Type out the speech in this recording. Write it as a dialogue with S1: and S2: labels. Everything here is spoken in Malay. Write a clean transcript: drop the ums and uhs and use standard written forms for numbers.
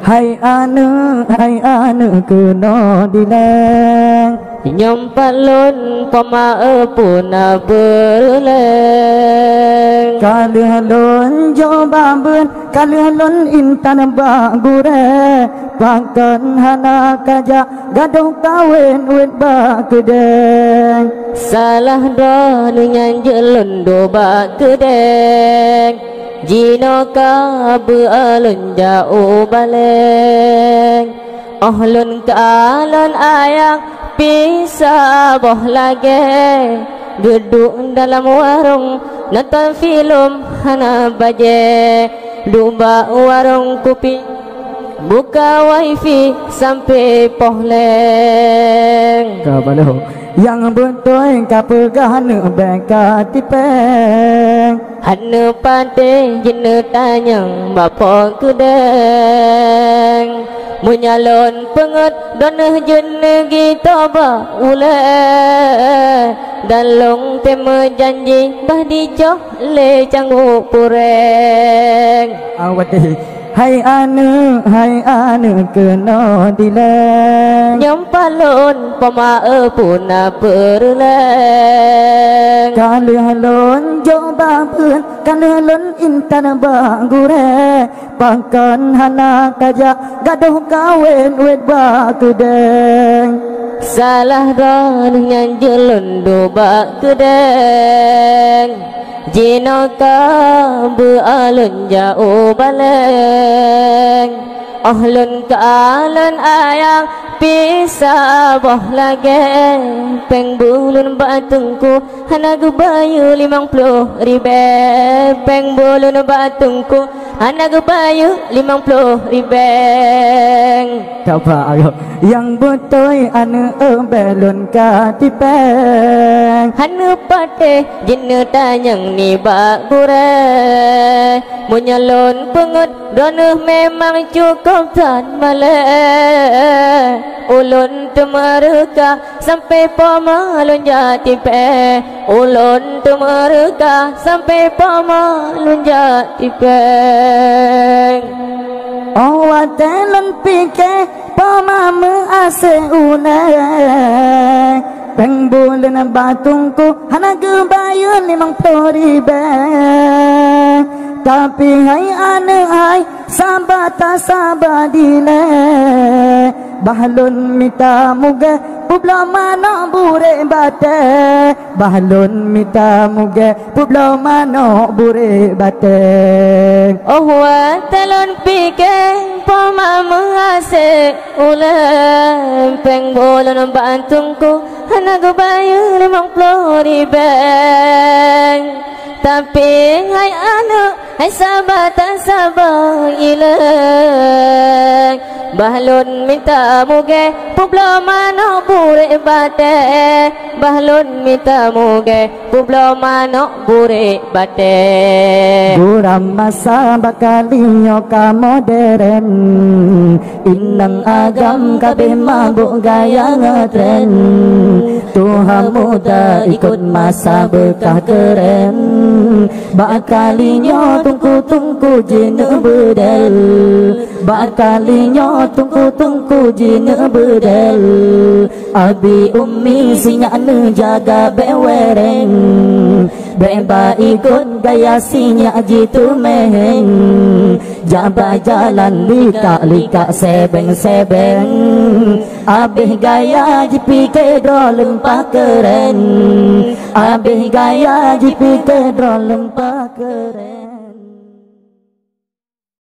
S1: Hai anu kena dileng
S2: Nyompalun pama puna berleng
S1: Kalihulun coba ben Kalihulun intan bak gure Pakan hana kajak gaduh kawin wit bak kedeng
S2: Salah dah dengan jelun do bak kedeng Jino ka bealun jauh baleng Ohlun ka alun ayang pisah boh lagi Duduk dalam warung nonton film hana baje Luba warung kopi buka wifi sampai pohleng
S1: Kabaloh yang betul kapegahan beka tipeng
S2: Hanu pade jene tanyang bapa kedeng Menyalon penget donah jene kita ba ule Dalong tema janji bah dicoh le canggu pureng
S1: Awati Hai anu kena dileng
S2: Nyompalun pama puna berleng
S1: Kalihulun coba ben Kalihulun intan bak gure Pakan hana kajak gaduh kawin wit bak kedeng
S2: Salah dah dengan jelun do bak kedeng Jino ka bealun jauh baleng Ohlun ka alun ayang pisah boh lagi Pengbulun batungku hana gubayu 50.000 Pengbulun batungku hana gubayu 50.000
S1: Coba ayo yang betul anu belun katipeng
S2: Hanu pate jinu tanyang ni bak gure Menyalon pengut donuh memang cukup tan male Ulun temereka sampai pamalun jati pe Ulun temereka sampai pamalun jati pe
S1: Awak telon pikir pamamu ase uneng Pengbulun batungku hana gebayun 50.000 Tapi hai anu hai sabar tak sabar dile Bahlun mita muge publa mano bure bate Bahlun mita muge publa mano bure bate
S2: Oh wa telon pikir pamamu ase ulang Pengbulun batungku hana gebayun 50.000 Tapi hai anu hai sabar tak sabar ilang Bahlun minta muge publo mano bure bate Bahlun minta muge publo mano bure bate
S1: Guram masa bakalinyo ka modern Inang agam kabeh mabuk gaya ngetren Tuhan muda ikut masa bekah keren Bakalinyo tungku-tungku jene bedel Bakalinyo tungku-tungku jene bedel Abi umi sinyane jaga bewereng Beba ikut gaya sinyak jitu meheng Jaba jalan lika-lika sebeng-sebeng Abih gaya jipike dro lempah keren Abih gaya jipike dro lempah keren